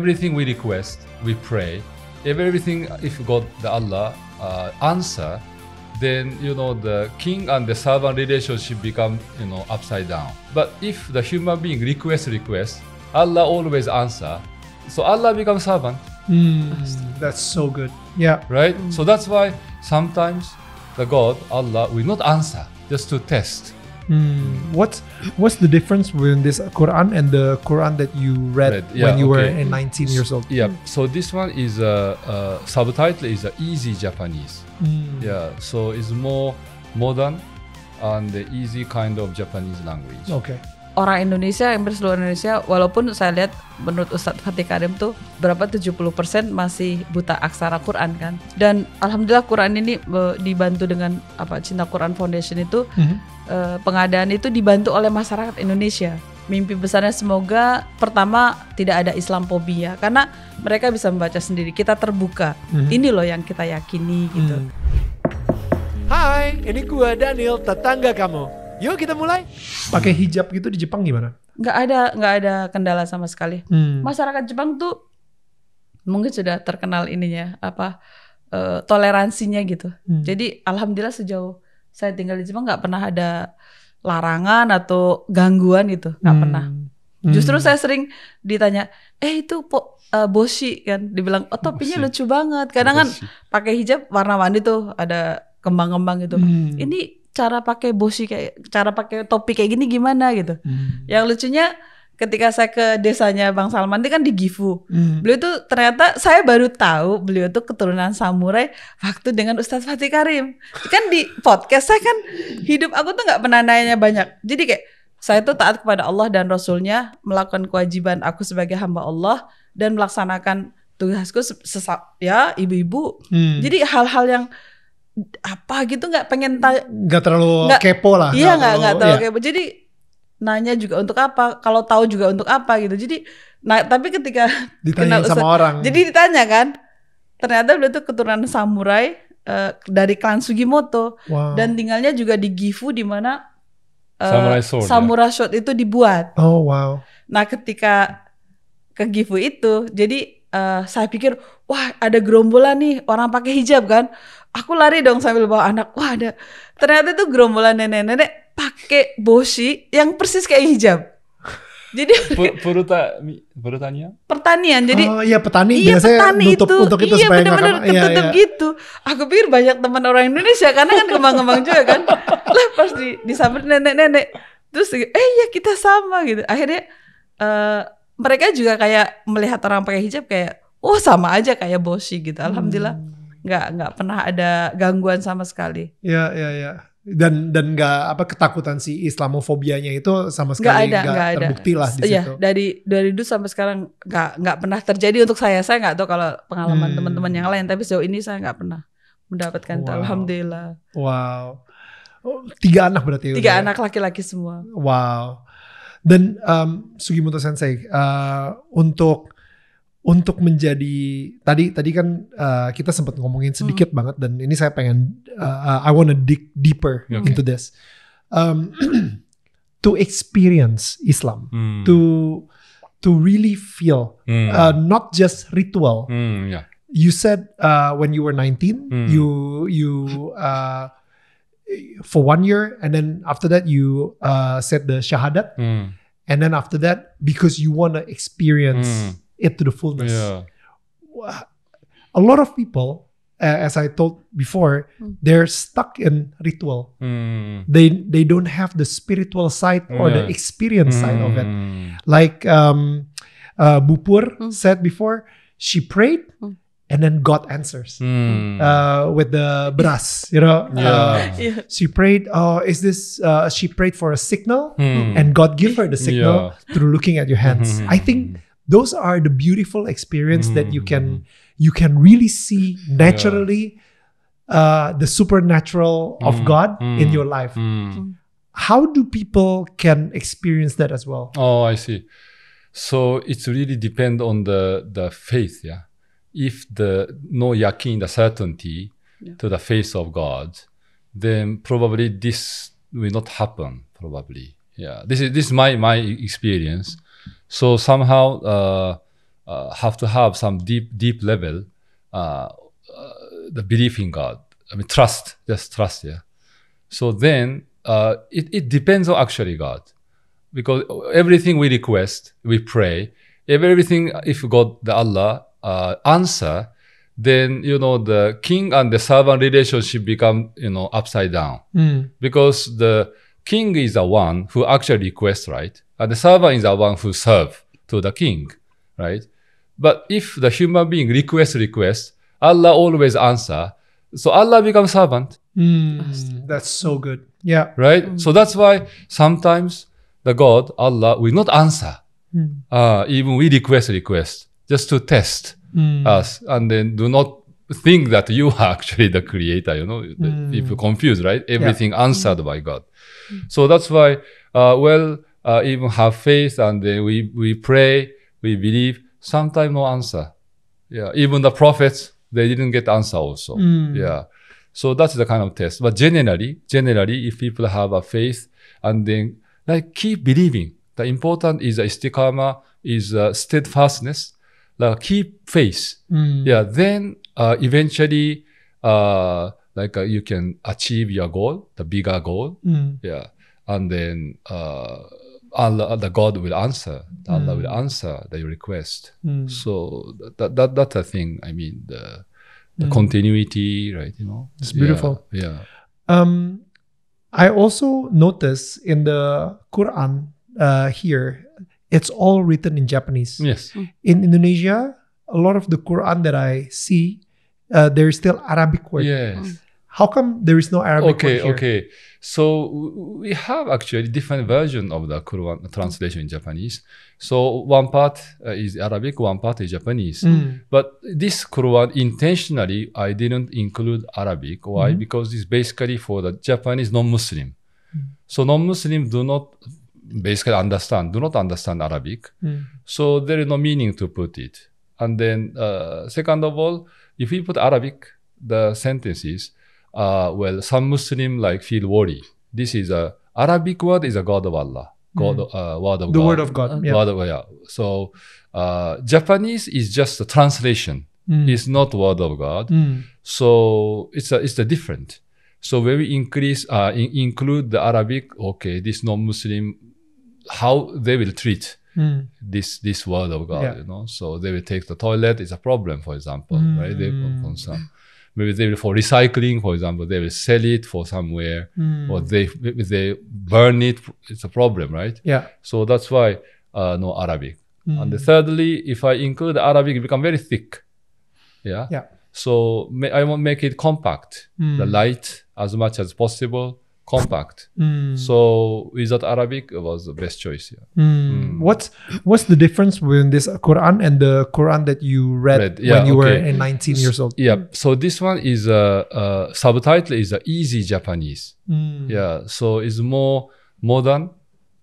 Everything we request, we pray. If everything, if God, the Allah, answer, then the king and the servant relationship become upside down. But if the human being request, Allah always answer. So Allah becomes servant. That's so good. Yeah. Right. So that's why sometimes the God, Allah, will not answer just to test. What's the difference between this Quran and the Quran that you read when you were 19 years old? Yeah. So this one is subtitle is easy Japanese. Yeah. So it's more modern and the easy kind of Japanese language. Okay. Orang Indonesia, hampir seluruh Indonesia, walaupun saya lihat menurut Ustadz Fatih Karim tuh berapa 70% masih buta aksara Quran kan. Dan alhamdulillah Quran ini dibantu dengan Cinta Quran Foundation itu pengadaan itu dibantu oleh masyarakat Indonesia. Mimpi besarnya semoga pertama tidak ada Islamophobia karena mereka bisa membaca sendiri. Kita terbuka. Ini loh yang kita yakini gitu. Hai, ini gua Daniel, tetangga kamu. Yuk kita mulai. Pakai hijab gitu di Jepang gimana? Nggak ada kendala sama sekali. Masyarakat Jepang tuh mungkin sudah terkenal ininya toleransinya gitu. Jadi alhamdulillah sejauh saya tinggal di Jepang nggak pernah ada larangan atau gangguan gitu, nggak pernah. Justru saya sering ditanya, itu boshi kan, dibilang topinya lucu banget. Kadang kan pakai hijab warna-warni tuh ada kembang-kembang gitu. Ini cara pakai boshi cara pakai topi kayak gini gimana gitu. Yang lucunya ketika saya ke desanya Bang Salman itu kan di Gifu. Beliau tuh ternyata saya baru tahu beliau tuh keturunan samurai waktu dengan Ustadz Fatih Karim. Kan di podcast saya kan hidup aku tuh nggak pernah nanya banyak. Jadi kayak saya tuh taat kepada Allah dan Rasulnya, melakukan kewajiban aku sebagai hamba Allah dan melaksanakan tugasku ibu-ibu. Jadi hal-hal yang gitu nggak pengen nggak terlalu kepo lah. Iya nggak terlalu kepo. Jadi nanya juga untuk apa, kalau tahu juga untuk apa gitu. Jadi tapi ketika ditanya sama orang, jadi ditanya kan, ternyata beliau tuh keturunan samurai dari klan Sugimoto. Dan tinggalnya juga di Gifu di mana samurai sword itu dibuat. Oh wow. Nah ketika ke Gifu itu, jadi saya pikir wah ada gerombolan nih orang pakai hijab kan. Aku lari dong sambil bawa anak. Wah ada. Ternyata itu gerombolan nenek-nenek pakai boshi yang persis kayak hijab. Jadi pertanian. Jadi petani biasanya nutup untuk itu supaya bener-bener tertutup gitu. Aku pikir banyak teman orang Indonesia karena kan kembang-kembang juga kan. Lah pas disamber nenek-nenek. Terus ya kita sama gitu. Akhirnya mereka juga kayak melihat orang pakai hijab kayak sama aja kayak boshi gitu. Alhamdulillah. Nggak pernah ada gangguan sama sekali. Ya. Dan nggak ketakutan si Islamofobianya itu sama sekali nggak terbukti lah di situ. Iya, dari dulu sampai sekarang nggak pernah terjadi untuk saya. Saya nggak tahu kalau pengalaman teman-teman yang lain, tapi sejauh ini saya nggak pernah mendapatkan itu. Alhamdulillah. Wow. 3 anak berarti. 3 anak laki-laki semua. Wow. Dan Sugimoto Sensei, untuk menjadi tadi kan kita sempat ngomongin sedikit banget, dan ini saya pengen I wanna dig deeper into this, to experience Islam, to really feel, not just ritual. You said when you were 19, you for 1 year, and then after that you said the shahadat, and then after that because you wanna experience it to the fullness. A lot of people, as I told before, they're stuck in ritual. They don't have the spiritual side or the experience side of it. Like Bupur said before, she prayed and then God answers with the beras, she prayed. Is this? She prayed for a signal, and God gave her the signal through looking at your hands. I think those are the beautiful experience that you can really see naturally the supernatural of God in your life. How do people can experience that as well? Oh, I see. So it's really depend on the faith, If no yakin, the certainty to the faith of God, then probably this will not happen. Probably, this is my experience. So somehow have to have some deep level, the belief in God. I mean, trust, just trust. Yeah. So then it depends on actually God, because everything we request, we pray, everything, if God, the Allah, answer, then, the king and the servant relationship become, upside down. Because the king is the one who actually requests, right? And the servant is the one who serve to the king, right? But if the human being request, Allah always answer. So Allah becomes servant. That's so good. Yeah. Right? So that's why sometimes the God, Allah, will not answer. Even we request, just to test us. And then do not think that you are actually the creator, If you're confused, right? Everything answered by God. So that's why, even have faith, and then we pray, we believe, sometimes no answer. Yeah. Even the prophets, they didn't get answer also. Yeah. So that's the kind of test. But generally, if people have a faith and then keep believing, the important is istiqamah, is steadfastness, keep faith. Yeah. Then eventually, you can achieve your goal, the bigger goal. Yeah. And then Allah, the God will answer. Allah will answer the request. So that's the thing. I mean, the continuity, right? It's beautiful. Yeah. I also notice in the Quran here, it's all written in Japanese. Yes. In Indonesia, a lot of the Quran that I see, there's still Arabic word. Yes. How come there is no Arabic word here? Okay. So we have actually different version of the Quran translation in Japanese. So one part is Arabic, one part is Japanese. But this Quran, intentionally, I didn't include Arabic. Why? Because it's basically for the Japanese non-Muslim. So non-Muslim do not understand Arabic. So there is no meaning to put it. And then second of all, if we put Arabic, the sentences, some Muslim feel worried. This is Arabic word is a God of Allah, word of The God. word of God. Yeah. So Japanese is just a translation. It's not word of God. So it's a different. So when we include the Arabic, okay, this non-Muslim, how they will treat this word of God, So they will take the toilet, it's a problem, for example, right? They will concern. Maybe they will, for recycling, for example, they will sell it for somewhere, or they burn it. It's a problem, right? Yeah. So that's why no Arabic. And thirdly, if I include Arabic, it becomes very thick. Yeah. Yeah. So I want to make it compact, the light as much as possible, compact. So without Arabic, it was the best choice. Yeah. What's the difference between this Quran and the Quran that you read when you were 19 years old? Yeah. So this one is subtitle is easy Japanese. Yeah. So it's more modern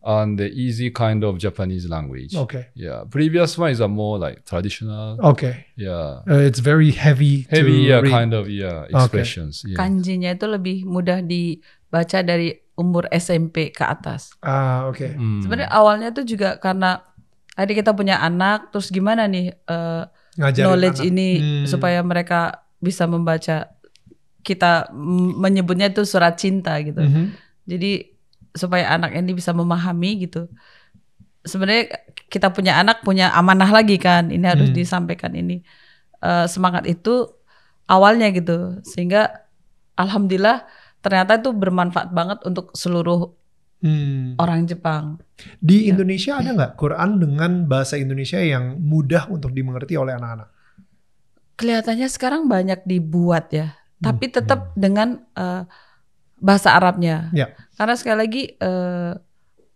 and the easy kind of Japanese language. Okay. Yeah. Previous one is a more traditional. Okay. Yeah. It's very heavy. Heavy, kind of expressions. Okay. Yeah. Kanjinya itu lebih mudah dibaca dari umur SMP ke atas. Okay. Sebenarnya awalnya tuh juga karena tadi kita punya anak, terus gimana nih knowledge anak ini supaya mereka bisa membaca. Kita menyebutnya itu surat cinta gitu. Jadi supaya anak ini bisa memahami gitu. Sebenarnya kita punya anak punya amanah lagi kan, ini harus disampaikan ini. Semangat itu awalnya gitu, sehingga alhamdulillah ternyata itu bermanfaat banget untuk seluruh orang Jepang. Di Indonesia ada nggak Quran dengan bahasa Indonesia yang mudah untuk dimengerti oleh anak-anak? Kelihatannya sekarang banyak dibuat ya, tapi tetap dengan bahasa Arabnya. Yeah. Karena sekali lagi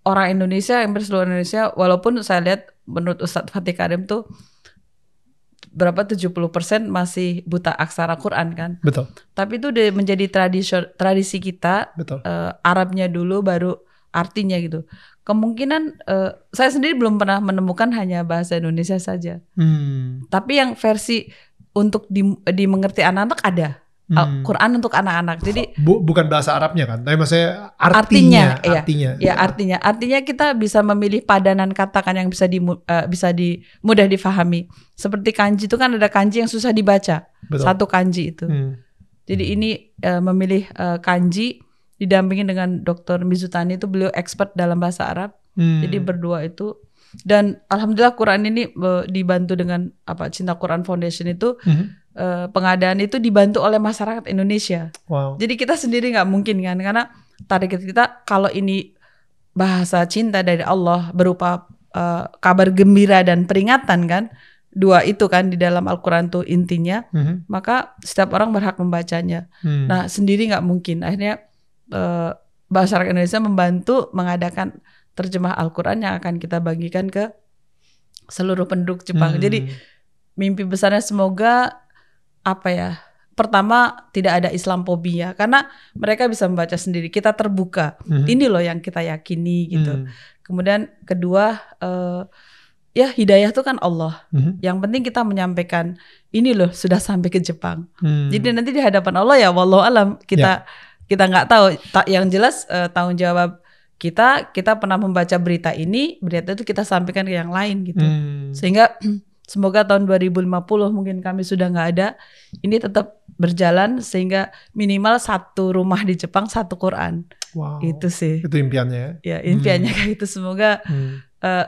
orang Indonesia, yang berseluruh Indonesia, walaupun saya lihat menurut Ustadz Fatih Karim tuh berapa 70% masih buta aksara Quran kan. Betul. Tapi itu udah menjadi tradisi kita. Betul. Arabnya dulu baru artinya gitu. Kemungkinan saya sendiri belum pernah menemukan hanya bahasa Indonesia saja. Tapi yang versi untuk dimengerti anak-anak ada. Quran untuk anak-anak. Jadi bukan bahasa Arabnya kan, tapi maksudnya artinya. Artinya kita bisa memilih padanan kata kan yang bisa mudah difahami. Seperti kanji itu kan ada kanji yang susah dibaca. Betul. Satu kanji itu. Jadi ini memilih kanji didampingi dengan Dr. Mizutani, itu beliau expert dalam bahasa Arab. Jadi berdua itu, dan alhamdulillah Quran ini dibantu dengan Cinta Quran Foundation itu. Pengadaan itu dibantu oleh masyarakat Indonesia. Wow. Jadi kita sendiri nggak mungkin kan, karena target kita kalau ini bahasa cinta dari Allah berupa kabar gembira dan peringatan kan, dua itu kan di dalam Al-Quran tuh intinya, maka setiap orang berhak membacanya. Nah sendiri nggak mungkin, akhirnya masyarakat Indonesia membantu mengadakan terjemah Al-Quran yang akan kita bagikan ke seluruh penduduk Jepang. Jadi mimpi besarnya semoga pertama tidak ada Islamophobia, karena mereka bisa membaca sendiri, kita terbuka, ini loh yang kita yakini gitu. Kemudian kedua, ya hidayah itu kan Allah, yang penting kita menyampaikan ini loh sudah sampai ke Jepang. Jadi nanti di hadapan Allah ya wallahu alam, kita nggak tahu. Yang jelas tanggung jawab kita pernah membaca berita itu kita sampaikan ke yang lain gitu. Sehingga semoga tahun 2050 mungkin kami sudah nggak ada, ini tetap berjalan sehingga minimal satu rumah di Jepang satu Quran. Wow. Itu sih. Itu impiannya. Ya impiannya kayak itu. Semoga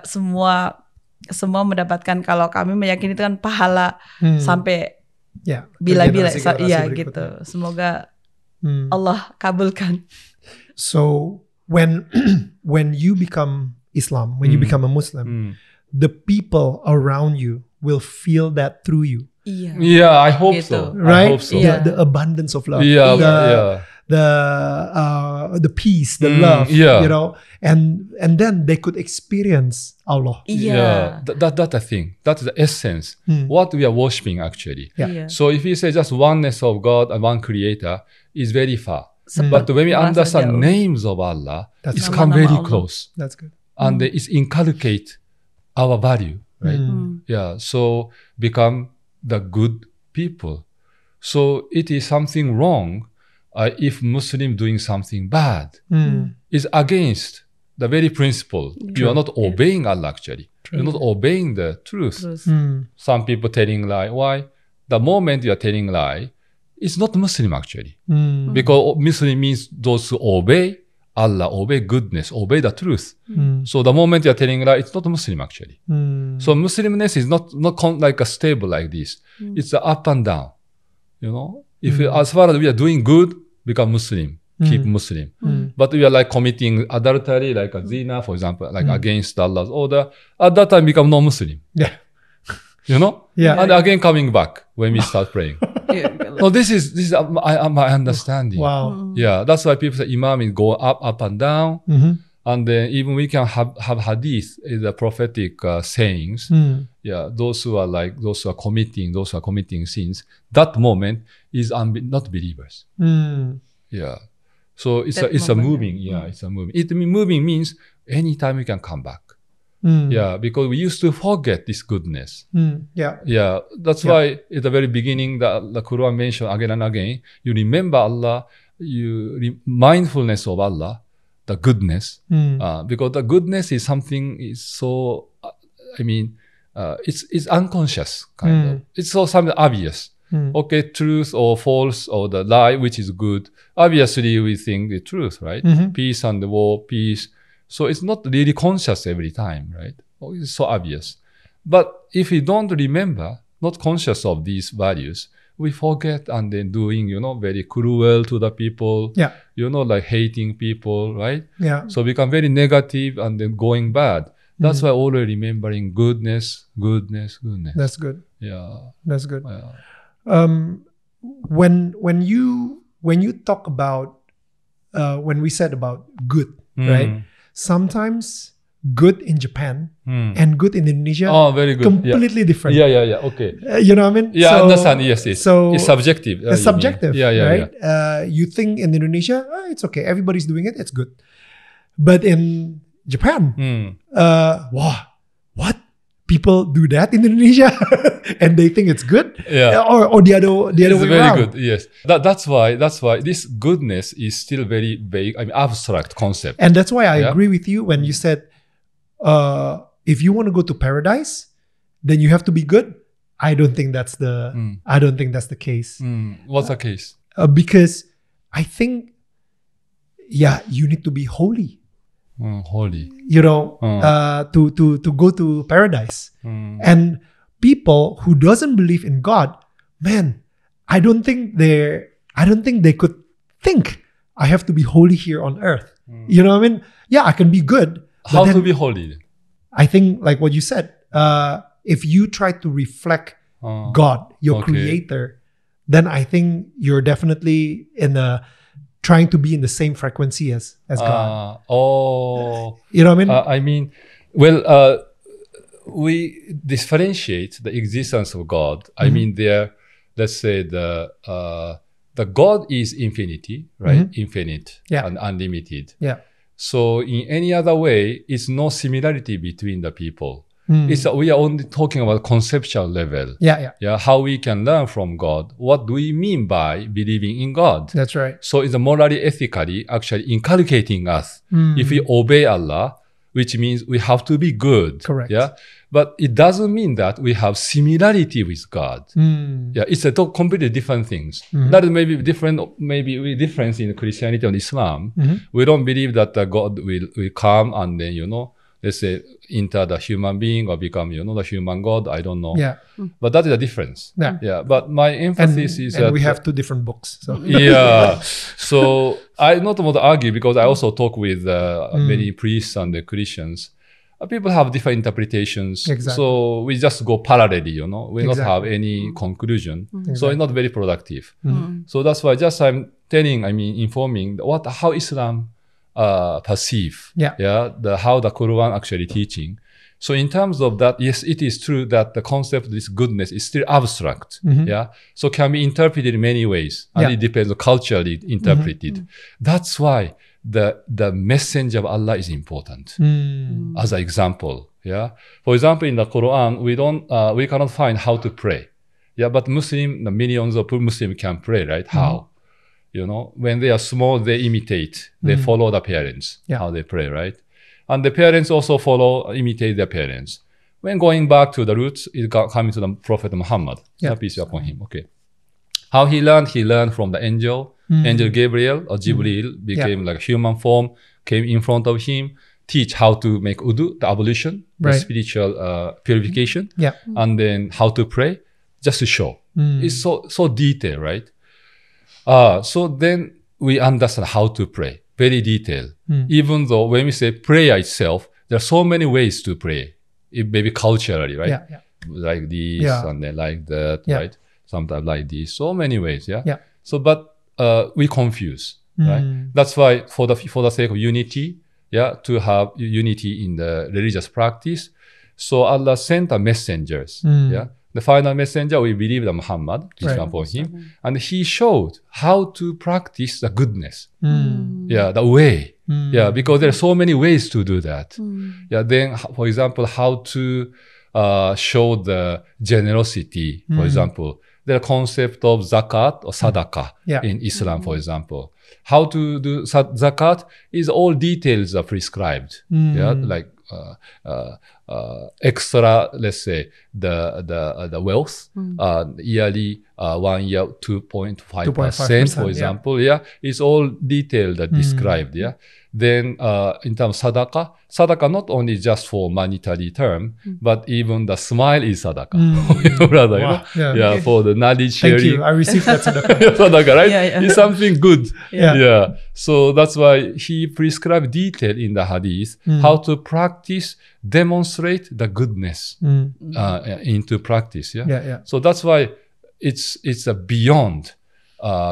semua mendapatkan, kalau kami meyakini itu kan pahala sampai bila-bila. Iya gitu. Semoga Allah kabulkan. So when you become Islam, when you become a Muslim, the people around you will feel that through you. Yeah, I hope so. Right? I hope so. The abundance of love. The peace, the love. You know, and then they could experience Allah. That's the thing. That's the essence. What we are worshiping actually. So if we say just oneness of God and one Creator is very far. But when we understand names of Allah, it's come very close. That's good. And it's inculcate our value, right? So become the good people. So it is something wrong if Muslim doing something bad. It's against the very principle. You are not obeying Allah actually. You're not obeying the truth. Some people telling lie. Why? The moment you are telling lie, it's not Muslim actually. Because Muslim means those who obey Allah, obey goodness, obey the truth. So the moment you're telling lie, it's not Muslim actually. So Muslimness is not like a stable like this. It's a up and down. You know, if as far as we are doing good, become Muslim, keep Muslim. But we are like committing adultery, like a zina, for example, like against Allah's order. At that time, become non-Muslim. You know, and again coming back when we start praying. No, this is my understanding. Wow. Yeah, that's why people say Imam is go up and down, and then even we can have hadith, the prophetic sayings. Yeah, those who are committing sins. That moment is not believers. Yeah, so it's a moving. Yeah, it's a moving. Moving means anytime we can come back. Yeah, because we used to forget this goodness. Yeah, that's why at the very beginning the Quran mentioned again and again, you remember Allah, mindfulness of Allah, the goodness, because the goodness is something is so, it's unconscious kind of. It's so something obvious. Okay, truth or false or the lie, which is good. Obviously, we think the truth, right? Peace and the war, peace. So it's not really conscious every time, right? It's so obvious. But if we don't remember, not conscious of these values, we forget and then doing, very cruel to the people, like hating people, right? So become very negative and then going bad. That's why always remembering goodness. That's good. Yeah. That's good. When you talk about, when we said about good, right? Sometimes good in Japan and good in Indonesia, very good. Completely different. Yeah. Okay. You know what I mean? Yeah, I understand. Yes. So it's subjective. It's subjective. Right? Yeah. You think in Indonesia, it's okay. Everybody's doing it. It's good. But in Japan, wow, what? people do that in Indonesia and they think it's good, or the other way it's very around. good. Yes, that's why this goodness is still very vague. I mean, abstract concept. And that's why I agree with you when you said, if you want to go to paradise, then you have to be good. I don't think that's the case. What's the case? Because I think, you need to be holy. Holy. You know, to go to paradise. And people who doesn't believe in God, man, I don't think they could think I have to be holy here on earth. You know what I mean? Yeah, I can be good. How to be holy? I think like what you said, if you try to reflect God, your creator, then I think you're definitely trying to be in the same frequency as God. You know what I mean? I mean, well, we differentiate the existence of God. I mean, let's say the God is infinity, right? Infinite and unlimited. Yeah. So in any other way, it's no similarity between the people. We are only talking about conceptual level. Yeah. How we can learn from God. What do we mean by believing in God? That's right. So it's morally, ethically, actually inculcating us. If we obey Allah, which means we have to be good. Correct. Yeah. But it doesn't mean that we have similarity with God. Yeah, it's completely different things. That may be different, maybe difference in Christianity and Islam. We don't believe that God will come and then, let's say, enter the human being or become, the human God. I don't know. Yeah. But that is a difference. Yeah. But my emphasis is that we have two different books. So. Yeah. So I not want to argue because I also talk with many priests and Christians. People have different interpretations. Exactly. So we just go parallelly, we don't have any conclusion. So it's not very productive. So that's why I'm informing how Islam perceive, how the Quran actually teaching. So in terms of that, yes, it is true that the concept of this goodness is still abstract. So can be interpreted in many ways, and it depends on culturally interpreted. That's why the messenger of Allah is important as an example. For example, in the Quran, we cannot find how to pray. But the millions of Muslims can pray, right? How? When they are small, they imitate. They follow the parents, how they pray, right? And the parents also imitate their parents. When going back to the roots, it coming to the Prophet Muhammad, peace be upon him. Okay. How he learned from the angel. Angel Gabriel or Jibril became like a human form, came in front of him, teach how to make wudu, the ablution, the spiritual purification, and then how to pray, just to show. It's so detailed, right? So then we understand how to pray, very detailed. Even though when we say prayer itself, there are so many ways to pray. It may be culturally, right? Like this and then like that, right? Sometimes like this, so many ways, So, but we confuse, right? That's why for the sake of unity, to have unity in the religious practice. So Allah sent the messengers, The final messenger, we believe that Muhammad, peace be upon him, and he showed how to practice the goodness, the way, because there are so many ways to do that. Then, for example, how to show the generosity, for example. The concept of zakat or sadaqah in Islam, for example. How to do zakat is all details are prescribed. Like extra, let's say, the wealth, yearly 1 year 2.5%, for example. It's all detailed described. Then in terms of sadaqah not only just for monetary term, but even the smile is sadaqah. Brother, for the knowledge sharing. Thank you. I received that sadaqah. Sadaqah, right? It's something good. So that's why he prescribed detail in the hadith how to practice, demonstrate the goodness into practice. So that's why it's a beyond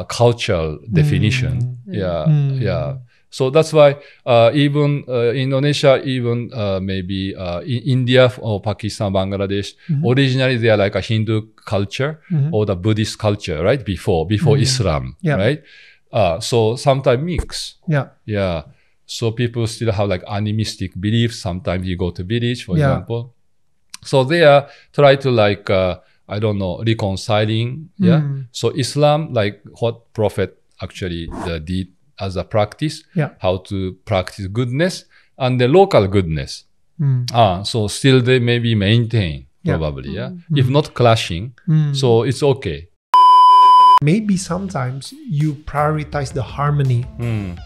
cultural definition. So that's why even Indonesia, even maybe in India or Pakistan, Bangladesh, originally they are like a Hindu culture or the Buddhist culture, right? Before Islam, right? So sometimes mix. So people still have like animistic beliefs. Sometimes you go to village, for example, So they are try to like I don't know, reconciling. Yeah. So Islam, like what Prophet actually did as a practice, how to practice goodness and the local goodness. So still they maybe maintain probably. If not clashing, so it's okay. Maybe sometimes you prioritize the harmony,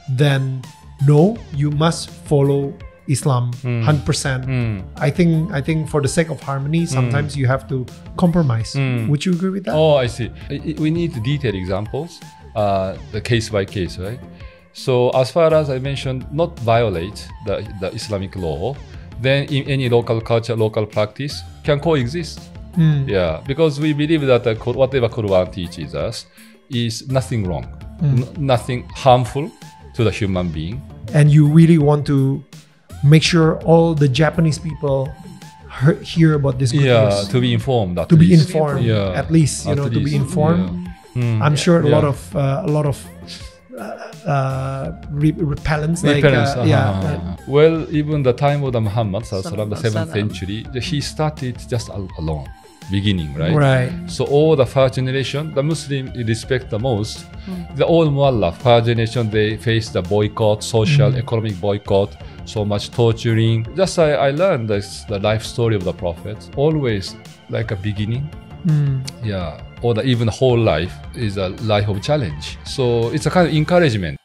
then no, you must follow Islam 100%. I think for the sake of harmony, sometimes you have to compromise. Would you agree with that? Oh, I see. We need detailed examples, the case by case, right? So as far as I mentioned, not violate the Islamic law, then in any local culture, local practice can coexist. Yeah, because we believe that whatever Quran teaches us is nothing wrong, nothing harmful to the human being. And you really want to make sure all the Japanese people hear about this good news. To be informed. At least, to be informed. I'm sure a lot of repellence. Well, even the time of the Muhammad, the 7th century, he started just alone. Beginning, right? So all the first generation, the Muslim respect the most. The old Mu'allaf, first generation, they face the boycott, social, economic boycott, so much torturing. Just I learned the life story of the Prophet. Always like a beginning. Or even the whole life is a life of challenge. So it's a kind of encouragement